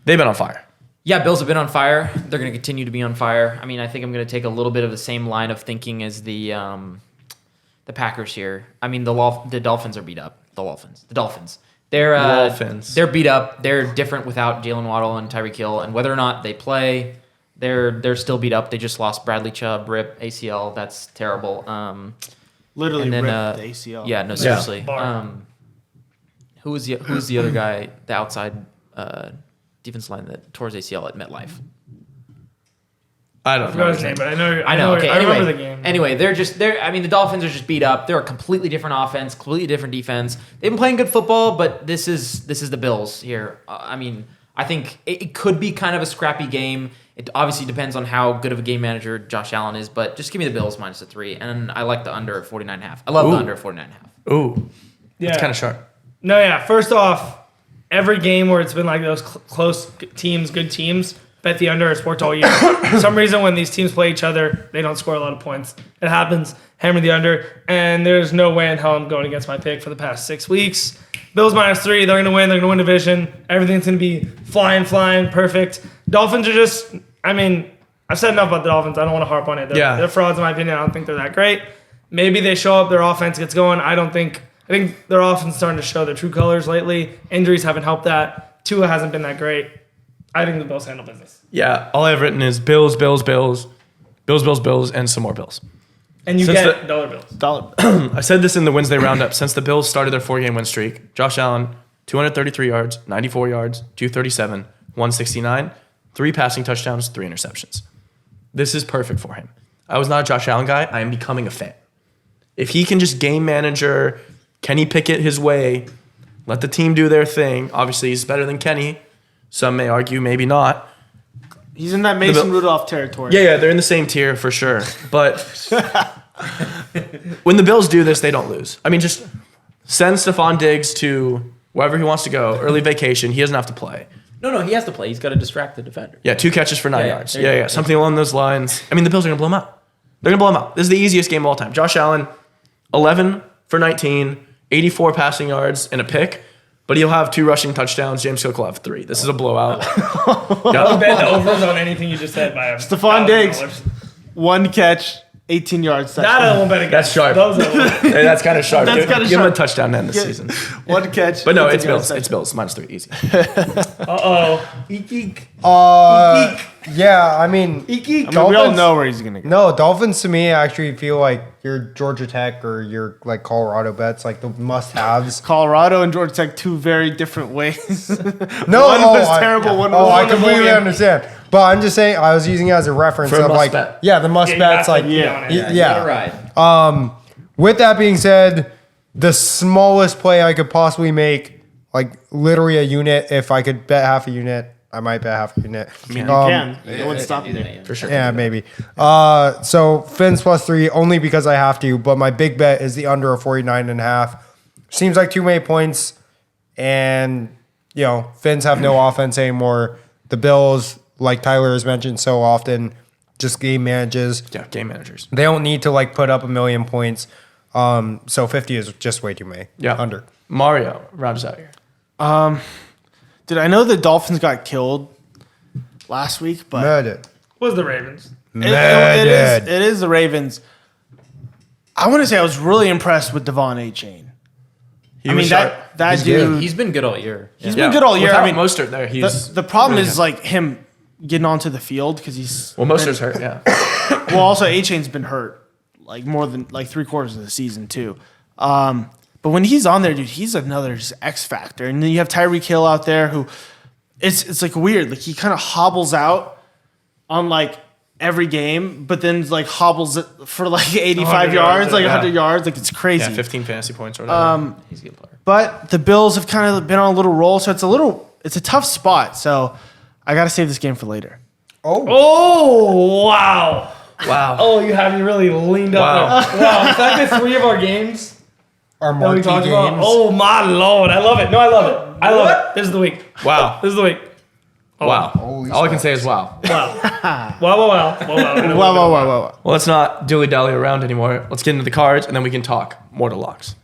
They've been on fire. Yeah, Bills have been on fire. They're going to continue to be on fire. I mean, I think I'm going to take a little bit of the same line of thinking as the Packers here. I mean, the Dolphins are beat up. The Dolphins. They're beat up. They're different without Jalen Waddle and Tyreek Hill. And whether or not they play, they're still beat up. They just lost Bradley Chubb, rip ACL. That's terrible. Literally And then ripped the ACL. yeah, no, seriously. Bar. Who's the other guy? The outside defense line that tore his ACL at MetLife. I I don't forgot know. his name, but I know. I know. Okay. I Anyway, remember the game. Anyway, I mean, the Dolphins are just beat up. They're a completely different offense, completely different defense. They've been playing good football, but this is the Bills here. I mean, I think it could be kind of a scrappy game. It obviously depends on how good of a game manager Josh Allen is, but just give me the Bills -3, and I like the under at 49.5. I love the under at 49.5. Ooh, Yeah. it's kind of sharp. No, yeah. First off, every game where it's been like those close teams, good teams, bet the under. It's worked all year. For some reason, when these teams play each other, they don't score a lot of points. It happens. Hammer the under. And there's no way in hell I'm going against my pick for the past 6 weeks. Bills -3. They're going to win. They're going to win division. Everything's going to be flying, perfect. Dolphins are just, I mean, I've said enough about the Dolphins. I don't want to harp on it. They're frauds in my opinion. I don't think they're that great. Maybe they show up, their offense gets going. I think their offense is starting to show their true colors lately. Injuries haven't helped that. Tua hasn't been that great. I think the Bills handle business. Yeah, all I have written is Bills, Bills, Bills, Bills, Bills, Bills, and some more Bills. And you Since get dollar bills. I said this in the Wednesday roundup. Since the Bills started their 4-game win streak, Josh Allen, 233 yards, 94 yards, 237, 169, 3 passing touchdowns, 3 interceptions. This is perfect for him. I was not a Josh Allen guy. I am becoming a fan. If he can just game manager, Kenny Pickett his way, let the team do their thing. Obviously, he's better than Kenny. Some may argue, maybe not. He's in that Mason Rudolph territory. Yeah, they're in the same tier for sure. But when the Bills do this, they don't lose. I mean, just send Stephon Diggs to wherever he wants to go, early vacation. He doesn't have to play. No, he has to play. He's got to distract the defender. Yeah, 2 catches for 9 yards. there you go. Something along those lines. I mean, the Bills are going to blow him out. They're going to blow him out. This is the easiest game of all time. Josh Allen, 11 for 19, 84 passing yards, and a pick. But he'll have 2 rushing touchdowns. James Cook will have 3. This is a blowout. I would bet the overs on anything you just said by Stephon Diggs, 1 catch, 18 yards. That I won't bet against. That's sharp. Those I won't. Hey, that's kind of sharp. That's Give kinda him a sharp. touchdown to end the season. 1 catch. But no, 18 it's yards. Bills. It's Bills. -3. Easy. Eek. Yeah, I mean, We all know where he's gonna go. No, Dolphins to me actually feel like your Georgia Tech or your like Colorado bets, like the must-haves. Colorado and Georgia Tech, 2 very different ways. No, one was terrible. One was I wonderful. completely understand. But I'm just saying, I was using it as a reference For a of must like, bet. yeah, the must bets, like, yeah. yeah. Ride. With that being said, the smallest play I could possibly make, like literally a unit, if I could bet half a unit, I might bet half a unit. I mean, you can. It wouldn't stop you. For sure. Yeah, maybe. So Fins +3 only because I have to, but my big bet is the under of 49.5. Seems like too many points, and Fins have no offense anymore. The Bills, like Tyler has mentioned so often, just game manages. Yeah, game managers. They don't need to like put up 1 million points. So 50 is just way too many. Yeah. Under. Mario, round us out here. Dude, I know the Dolphins got killed last week, but Murdered. Was the Ravens. it is the Ravens. I want to say I was really impressed with Devon A-Chain. He I was mean, sharp. that He's dude, good. He's been good all year. he's been good all year. Without I mean, Mostert there, he's the problem really is good. like him getting onto the field because he's Well, Mostert's hurt, yeah. well, also A-Chain's been hurt like more than like 3/4 of the season too. But when he's on there, dude, he's another just X factor. And then you have Tyreek Hill out there who it's like weird. Like he kind of hobbles out on like every game, but then like hobbles it for like 85 yards, like 100 yards. Like it's crazy. Yeah, 15 fantasy points or whatever. He's a good player. But the Bills have kind of been on a little roll, so it's a tough spot. So I got to save this game for later. Oh, wow. Wow. Oh, you really leaned up Wow. there. Wow. The fact that 3 of our games Our that we marquee talked games. about. Oh, my Lord. I love it. No, I love it. I love it. This is the week. Wow. This is the week. Wow. Holy All I can say is wow. Wow. Wow. Whoa. Well, let's not dilly-dally around anymore. Let's get into the cards, and then we can talk mortal locks.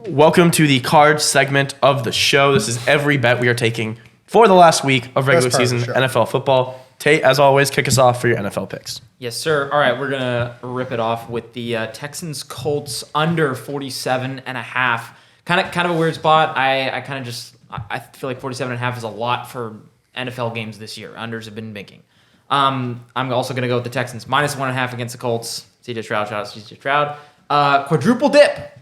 Welcome to the cards segment of the show. This is every bet we are taking for the last week of regular Best part of season the show. NFL football. Tate, as always, kick us off for your NFL picks. Yes, sir. All right, we're going to rip it off with the Texans Colts under 47.5. Kind of a weird spot. I feel like 47.5 is a lot for NFL games this year. Unders have been making. I'm also going to go with the Texans -1.5 against the Colts. CJ Stroud, shout out CJ Stroud. Quadruple dip.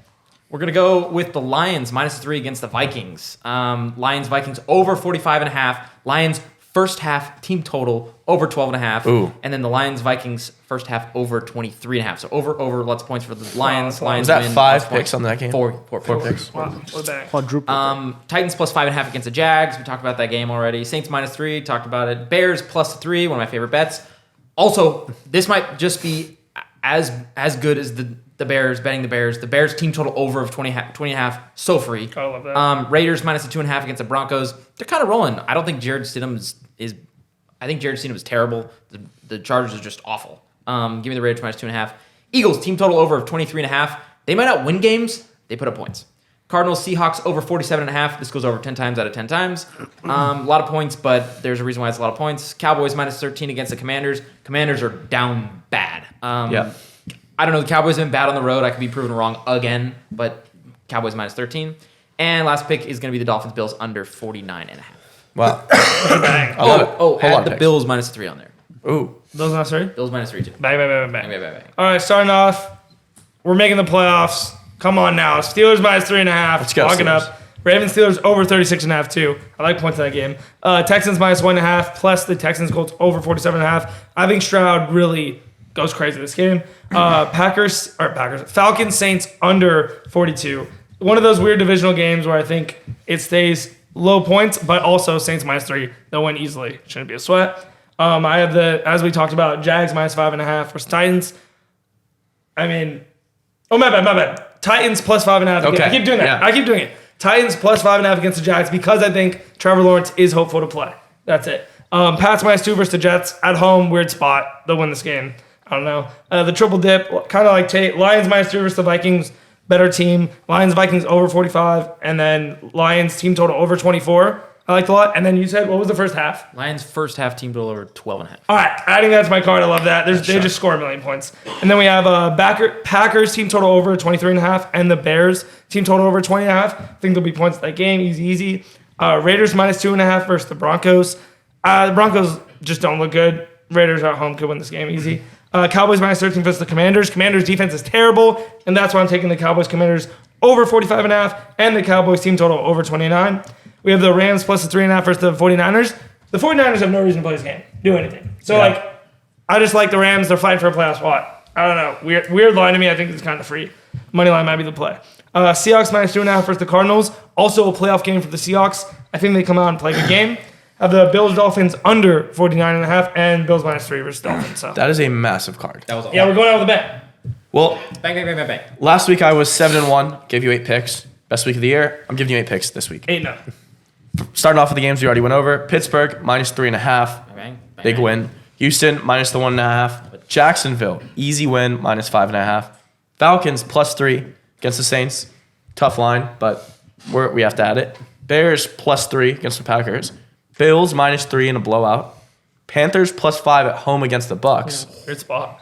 We're going to go with the Lions -3 against the Vikings. Lions-Vikings over 45.5. Lions first half team total over 12.5. Ooh. And then the Lions-Vikings first half over 23.5. So over, lots of points for the Lions. Lions Was that win, 5 lots of points. picks on that game? Four Four picks. picks. Wow. We're back. Quadruple. Titans +5.5 against the Jags. We talked about that game already. Saints -3. Talked about it. Bears +3. One of my favorite bets. Also, this might just be as good as the the Bears, betting the Bears. The Bears team total over of 20 and a half, so free. Gotta love that. Raiders minus the 2.5 against the Broncos. They're kind of rolling. I don't think Jared Stidham is I think Jared Stidham is terrible. The Chargers are just awful. Give me the Raiders minus 2.5. Eagles team total over of 23.5. They might not win games. They put up points. Cardinals, Seahawks over 47.5. This goes over 10 times out of 10 times. A lot of points, but there's a reason why it's a lot of points. Cowboys minus 13 against the Commanders. Commanders are down bad. Yeah. I don't know. The Cowboys have been bad on the road. I could be proven wrong again, but Cowboys minus 13. And last pick is going to be the Dolphins Bills under 49.5. Wow. I love it. Whole lot Add of the picks. Bills minus 3 on there. Ooh. Those not sorry. Bills minus 3 too. Bang, bang, bang, bang, Bang, bang. bang, bang. All right, starting off, we're making the playoffs. Come on now. Steelers minus 3.5. Let's go, Locking Steelers. up. Ravens Steelers over 36.5 too. I like points in that game. Texans minus 1.5 plus the Texans Colts over 47.5. I think Stroud really goes crazy this game. Falcons Saints under 42. One of those weird divisional games where I think it stays low points, but also Saints minus 3. They'll win easily. Shouldn't be a sweat. I have as we talked about, Jags minus 5.5 versus Titans. I mean, my bad. Titans plus 5.5. Okay. I keep doing that. Yeah. I keep doing it. Titans plus 5.5 against the Jags because I think Trevor Lawrence is hopeful to play. That's it. Pats minus 2 versus the Jets at home. Weird spot. They'll win this game. I don't know. The triple dip, kind of like Tate. Lions minus 3 versus the Vikings. Better team. Lions Vikings over 45, and then Lions team total over 24. I liked a lot. And then you said, what was the first half? Lions first half team total over 12.5. All right, adding that to my card. I love that. They just score a million points. And then we have Packers team total over 23.5, and the Bears team total over 20.5. I think there'll be points in that game. Easy. Raiders minus 2.5 versus the Broncos. The Broncos just don't look good. Raiders at home could win this game easy. Cowboys minus 13 versus the Commanders. Commanders defense is terrible, and that's why I'm taking the Cowboys Commanders over 45.5 and the Cowboys team total over 29. We have the Rams plus the 3.5 versus the 49ers. The 49ers have no reason to play this game, do anything. So, I just like the Rams. They're fighting for a playoff spot. I don't know. Weird line to me. I think it's kind of free. Money line might be the play. Seahawks minus 2.5 versus the Cardinals. Also a playoff game for the Seahawks. I think they come out and play a good game. Have the Bills Dolphins under 49.5 and Bills minus 3 versus Dolphins. So That is a massive card. That was all. yeah, we're going out with a bet. Well, Bang. last week I was 7-1, gave you 8 picks. Best week of the year. I'm giving you 8 picks this week. 8-0. Starting off with the games we already went over. Pittsburgh minus 3.5. Bang. Big win. Houston minus the 1.5. Jacksonville easy win minus 5.5. Falcons plus 3 against the Saints. Tough line, but we have to add it. Bears plus 3 against the Packers. Bills minus 3 in a blowout. Panthers plus 5 at home against the Bucks. Good spot.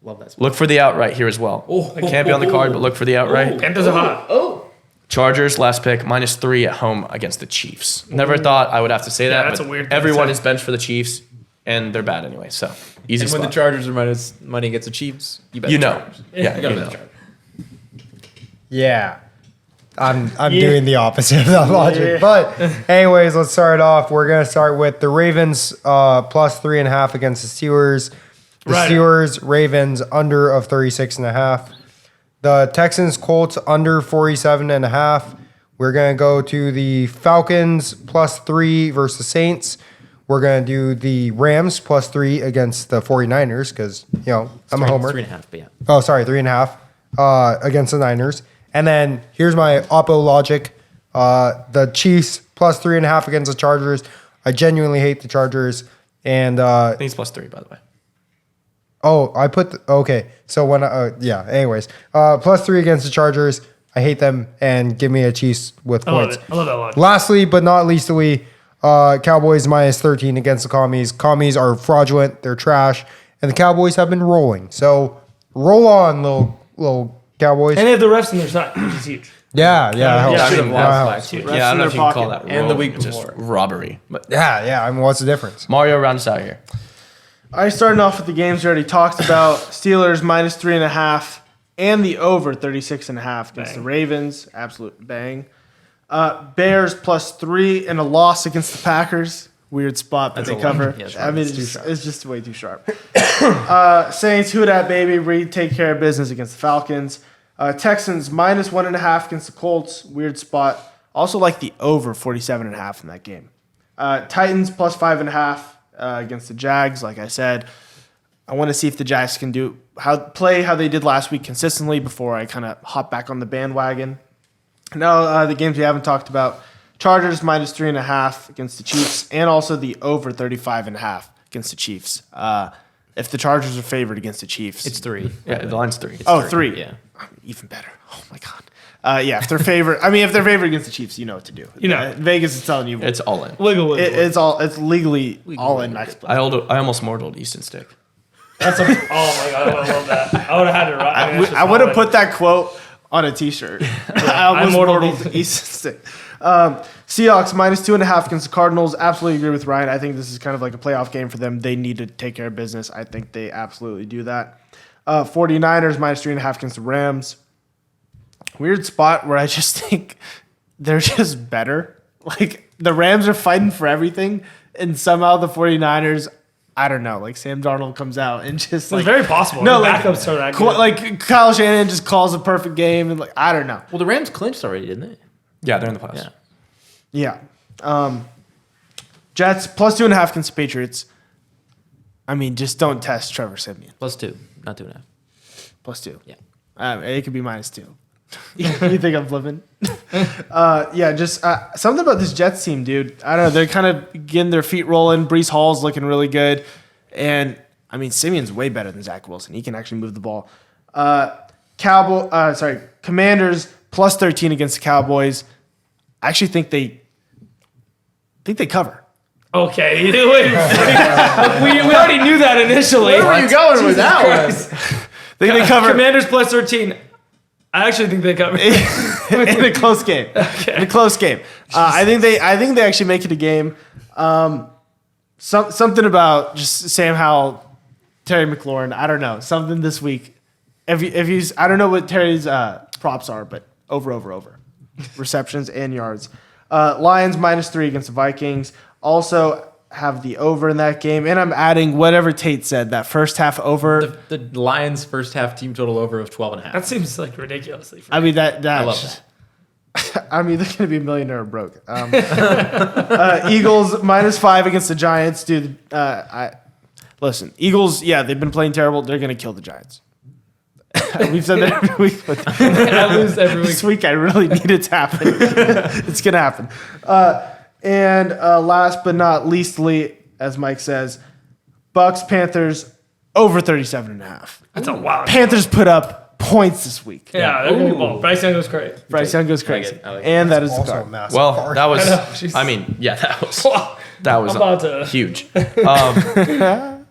Love that. Look for the outright here as well. It can't be on the card, but look for the outright. Panthers are hot. Chargers last pick minus 3 at home against the Chiefs. Never thought I would have to say that. that's but a weird thing to everyone say. is benched for the Chiefs, and they're bad anyway. So easy And when the spot. Chargers are minus money against the Chiefs, you bet You the know, Chargers. yeah, You gotta you bet know. the Chargers. Yeah. I'm doing the opposite of that logic. But anyways, let's start off. We're gonna start with the Ravens plus 3.5 against the Steelers. The Right. Steelers, Ravens under of 36.5. The Texans, Colts under 47.5. We're gonna go to the Falcons plus 3 versus Saints. We're gonna do the Rams plus 3 against the 49ers because I'm a homer. 3.5, but yeah. Oh, sorry, 3.5 against the Niners. And then here's my oppo logic: the Chiefs plus 3.5 against the Chargers. I genuinely hate the Chargers, and I think it's plus 3, by the way. I put okay. So when anyways, plus 3 against the Chargers. I hate them, and give me a Chiefs with I love points. it. I love that logic. Lastly, but not leastly, Cowboys minus 13 against the Commies. Commies are fraudulent. They're trash, and the Cowboys have been rolling. So roll on, little Cowboys. And they have the refs on their side, which is huge. Yeah, that helps. I mean, That that's- helps. yeah, I in don't know their if you can call pocket. that And the roll, week it's just before. robbery. But Yeah. I mean, what's the difference? Mario, round us out here. I started off with the games we already talked about. Steelers minus 3.5 and the over 36.5 against the Ravens. Absolute bang. Bears plus 3 and a loss against the Packers. Weird spot that they cover. I mean, it's just way too sharp. Saints, who dat baby? We take care of business against the Falcons. Texans minus 1.5 against the Colts. Weird spot. Also like the over 47.5 in that game. Titans plus 5.5 against the Jags. Like I said, I want to see if the Jags can play how they did last week consistently before I kind of hop back on the bandwagon. Now, the games we haven't talked about: Chargers -3.5 against the Chiefs, and also the over 35.5 against the Chiefs. If the Chargers are favored against the Chiefs, It's 3. Yeah, the line's 3. three. Yeah. Even better. Oh my god. Yeah, if they're favored, if they're favored against the Chiefs, you know what to do. Vegas is telling you It's all in. Wiggle. it's legally all in next play. I almost mortaled Easton Stick. That's oh my god, I would love that. I would have had to write. I would have put that quote on a T-shirt. I almost mortaled Easton Stick. Seahawks -2.5 against the Cardinals. Absolutely agree with Ryan. I think this is kind of like a playoff game for them. They need to take care of business. I think they absolutely do that. 49ers -3.5 against the Rams. Weird spot where I just think they're just better. Like, the Rams are fighting for everything, and somehow the 49ers, I don't know, like Sam Darnold comes out and just It's like very possible. No, The like, backups are that good. like Kyle Shanahan just calls a perfect game, and like I don't know. Well, the Rams clinched already, didn't they? Yeah, they're in the playoffs. Yeah. Yeah. Jets +2.5 against the Patriots. I mean, just don't test Trevor Siemian. +2, not 2.5. +2. Yeah. It could be -2. You think I'm flipping? Yeah, just something about this Jets team, dude. I don't know. They're kind of getting their feet rolling. Brees Hall's looking really good. And, I mean, Simeon's way better than Zach Wilson. He can actually move the ball. Commanders +13 against the Cowboys. I actually think they cover. Okay, wait. we already knew that initially. Where were you going with that one? I think they cover Commanders +13. I actually think they cover. in a close game. Okay. In a close game. I think they actually make it a game. Something about just Sam Howell, Terry McLaurin. I don't know. Something this week. If he's, I don't know what Terry's props are, but over. Receptions and yards. Lions -3 against the Vikings. Also have the over in that game. And I'm adding whatever Tate said, that first half over. The Lions first half team total over of 12.5. That seems like ridiculously. I mean, that I love that. I mean, they're going to be a millionaire or broke. Eagles -5 against the Giants. Dude, listen, Eagles, yeah, they've been playing terrible. They're going to kill the Giants. We've said that every week. But I lose every week. this week, I really need it to happen. It's going to happen. And last but not leastly, as Mike says, Bucks Panthers over 37.5. That's a wild. Panthers put up points this week. Yeah, they're gonna be ball. Bryce Young goes crazy. Bryce Young goes crazy. I like it. And that is the Also a card. massive Well, card. that was. I know, she's- I mean, yeah, that was I'm about to. huge. That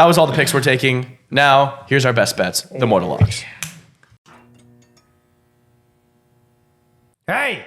was all the picks we're taking. Now, here's our best bets: the Mortal Locks. Hey,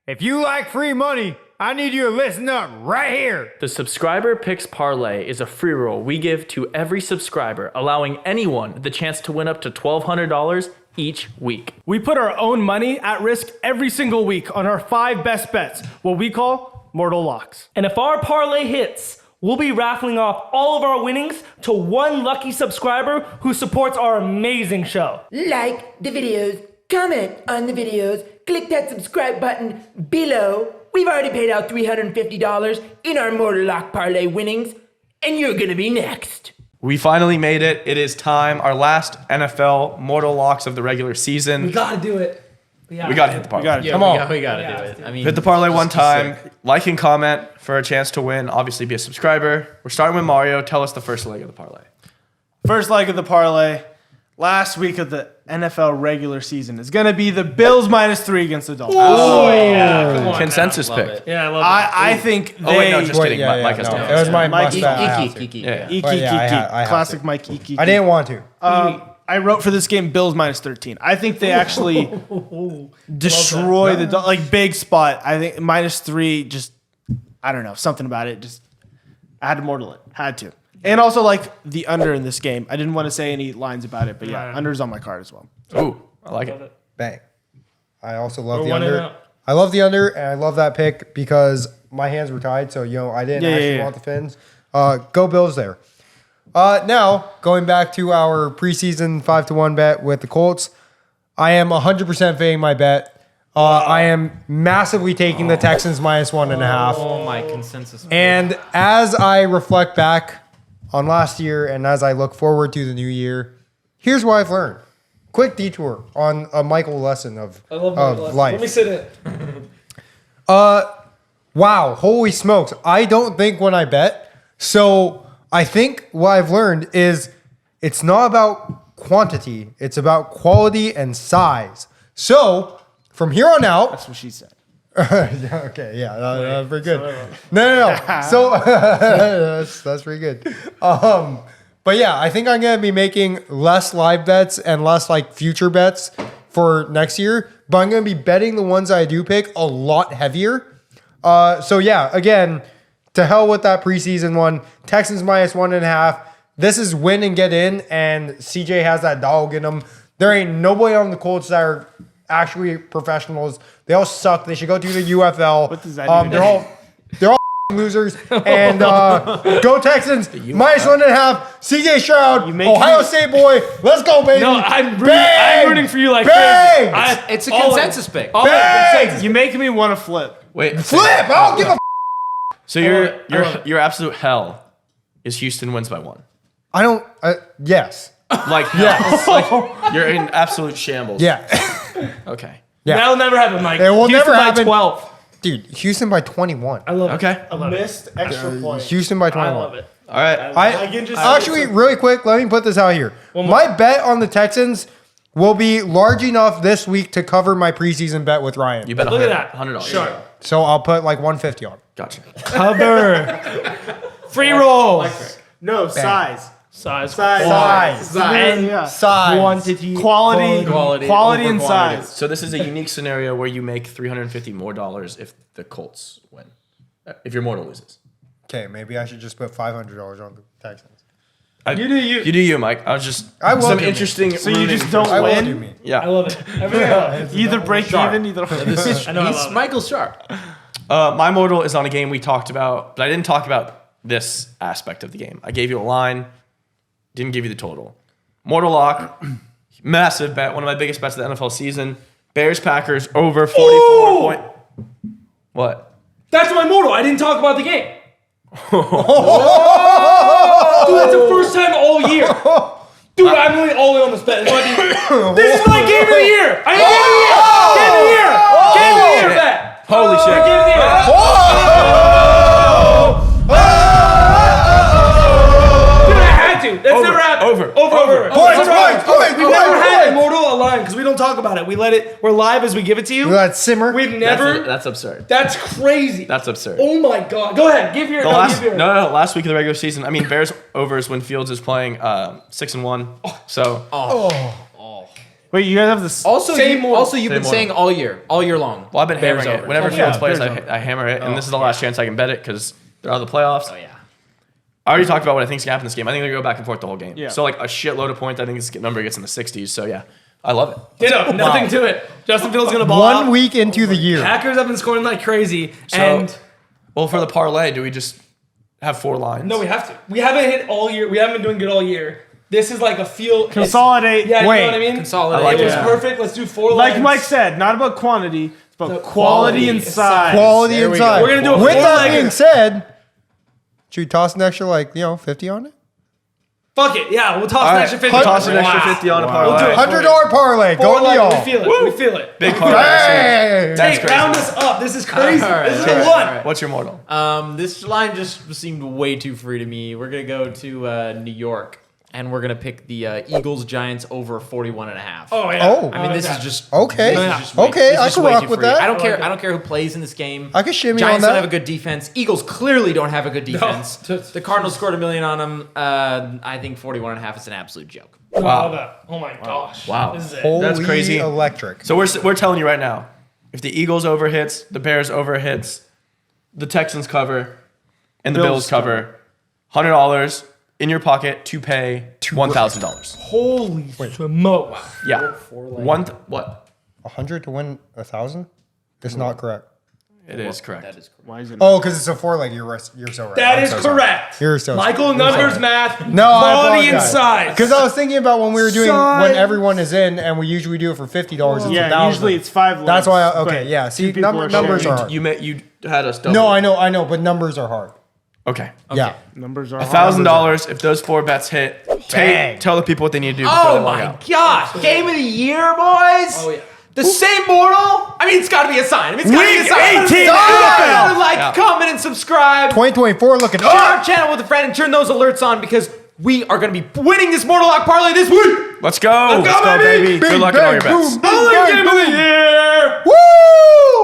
if you like free money, I need you to listen up right here. The Subscriber Picks Parlay is a free roll we give to every subscriber, allowing anyone the chance to win up to $1,200 each week. We put our own money at risk every single week on our 5 best bets, what we call Mortal Locks. And if our parlay hits, we'll be raffling off all of our winnings to one lucky subscriber who supports our amazing show. Like the videos, comment on the videos, click that subscribe button below. We've already paid out $350 in our Mortal Lock Parlay winnings, and you're gonna be next. We finally made it. It is time. Our last NFL Mortal Locks of the regular season. We gotta do it. We gotta hit the parlay. Yeah, Come we on. got, we got to do it. I mean, Hit the parlay one just be time. sick. Like and comment for a chance to win. Obviously, be a subscriber. We're starting with Mario. Tell us the first leg of the parlay. First leg of the parlay, last week of the NFL regular season is going to be the Bills -3 against the Dolphins. Come on. Consensus Love pick. it. Yeah, I love that. I think they... Oh, wait, no, just Wait, kidding. yeah, Mike has no, to it was my Mike must Eek, have. I Eek, have eek, to. eek, eek. Yeah. Eek, But eek, yeah, I eek, ha- eek. I have Classic to. Mike Eek, eek. I didn't want to. I wrote for this game Bills -13. I think they actually destroy the like big spot. I think -3 just I don't know, something about it just I had to mortal it. Had to. And also like the under in this game. I didn't want to say any lines about it, but yeah, Right. under's on my card as well. Ooh, I like it. Bang. I also love We're the one and under. out. I love the under, and I love that pick because my hands were tied, so I didn't actually want the Fins. Go Bills there. Now going back to our preseason 5-1 bet with the Colts, I am 100% fading my bet. I am massively taking the Texans -1.5. Oh, my consensus. And as I reflect back on last year, and as I look forward to the new year, here's what I've learned. Quick detour on a Michael lesson of life. Let me sit in. Wow, holy smokes. I don't think when I bet. So I think what I've learned is it's not about quantity, it's about quality and size. So from here on out. That's what she said. Okay, yeah, pretty good. No. So that's pretty good. But yeah, I think I'm gonna be making less live bets and less like future bets for next year. But I'm gonna be betting the ones I do pick a lot heavier. So yeah, again, to hell with that preseason one. Texans -1.5. This is win and get in, and CJ has that dog in him. There ain't nobody on the Colts that are actually professionals. They all suck. They should go to the UFL. What does that even they're all losers. And go Texans -1.5. CJ Stroud, Ohio State boy. Let's go, baby. No, I'm Bang! rooting for you like Bang! crazy. It's a all consensus pick. All Bang! You're making me want to flip. Wait. Flip! I don't give a. So your absolute hell is Houston wins by 1. I don't. Yes. Like yes. Like you're in absolute shambles. Yes. Okay. Yeah. That'll never happen, Mike. It will Houston never by happen. 12. Dude, Houston by 21. I love Okay. it. I love it. Missed extra point. Houston by 21. I love it. All right. I actually, really quick, let me put this out here. My bet on the Texans will be large enough this week to cover my preseason bet with Ryan. You bet Look at that. $100. Sure. So I'll put like 150 on. Gotcha. Cover. Free rolls. No, size. Size. Size. Yeah. Size. Quantity. Quality over and quantity. size. So this is a unique scenario where you make $350 more if the Colts win. If your mortal loses. Okay, maybe I should just put $500 on the Texans. You do you. You do you, Mike. I will some do me. interesting. So you rooting just for- don't I will win? do me. Yeah. I love it. Everything I love. Either break even, either. This I know I he's love it. Michael Sharp. My mortal is on a game we talked about, but I didn't talk about this aspect of the game. I gave you a line, didn't give you the total. Mortal lock, massive bet, one of my biggest bets of the NFL season. Bears Packers over 44 point. What? That's my mortal. I didn't talk about the game. Dude, that's the first time all year. Dude, I'm really all in on this bet. This is my game of the year. I got game of the year. Game of the year bet. Holy shit. Game of the year. Dude, I had to. That's never happened. Over. We've never had Immortal a line because we don't talk about it. We let it. We're live as we give it to you. Let it simmer. We've never. That's absurd. That's crazy. That's absurd. Oh my god. Go ahead. Give your. Last give your. last week of the regular season. I mean, Bears overs when Fields is playing 6-1. So Wait, you guys have this. Also, Same mortal. you've Same been mortal. saying all year long. well, I've been Bears hammering it. over. Whenever Yeah, Fields plays, Bears I hammer it, and this is the last chance I can bet it because they're out of the playoffs. Oh yeah. I already talked about what I think is gonna happen in this game. I think they're gonna go back and forth the whole game. Yeah. So like a shitload of points. I think this number gets in the 60s. So yeah, I love it. Ditto. Nothing to it. Justin Fields gonna ball out. 1 week into the year. Packers have been scoring like crazy. So, And well, for the parlay, do we just have 4 lines? no, we have to. We haven't hit all year. We haven't been doing good all year. This is like a feel. Consolidate. Yeah, you Wait. know what I mean? Consolidate. I like It was it. perfect. Let's do 4 Like lines. Mike said, not about quantity, it's about The quality and size. Quality There we go. inside. We're gonna do a With that four-legger. being said, should we toss an extra 50 on it? Fuck it. Yeah, we'll toss All an right, extra 50. toss an extra 50 on a parlay. We'll do it. $100 parlay. Go to y'all. We feel it. We feel it. Big parlay. Hey! That's Hey, crazy. round us up. This is crazy. All right, This is all the right, one. all right. What's your mortal? This line just seemed way too free to me. We're gonna go to New York, and we're gonna pick the Eagles Giants over 41.5. Oh yeah. Oh. I mean, this is just Okay. this is just way- Okay, this is I just can way rock too with free. that. I don't care. I don't care who plays in this game. I can shimmy Giants on don't that. have a good defense. Eagles clearly don't have a good defense. No. The Cardinals scored $1 million on them. I think 41.5 is an absolute joke. I Wow. love that. Oh my gosh. Wow. This is it. Holy That's crazy. electric. So we're telling you right now, if the Eagles over hits, the Bears over hits, the Texans cover, and the Bills cover, $100 in your pocket to pay $1,000. Holy smoke. Yeah. What? 100 to win 1,000? It's not correct. It is correct. That is correct. Why is it? Oh, because it's a 4 leg. You're so right. That I'm is so sorry. correct. You're so Michael numbers math. No, quality and size. Because I was thinking about when we were doing Size. when everyone is in, and we usually do it for $50. It's Yeah, 1,000. usually it's 5 legs. That's why. but Okay, yeah. See, two people are numbers sharing. are hard. You had us double. No, I know, but numbers are hard. Okay. Yeah. Numbers are $1,000 if those 4 bets hit. Tell the people what they need to do before Oh they log my out. gosh! Game of the year, boys. Oh, yeah. The same mortal. I mean, it's got to be a sign. I mean, it's got to be a sign. 18 Gotta like, comment, and subscribe. 2024 looking Share our channel with a friend and turn those alerts on because we are going to be winning this Mortal Lock Parlay this week. Let's go. Let's go, baby. Good luck in all your bets. Boom, bang, Game of the boom. year. Woo!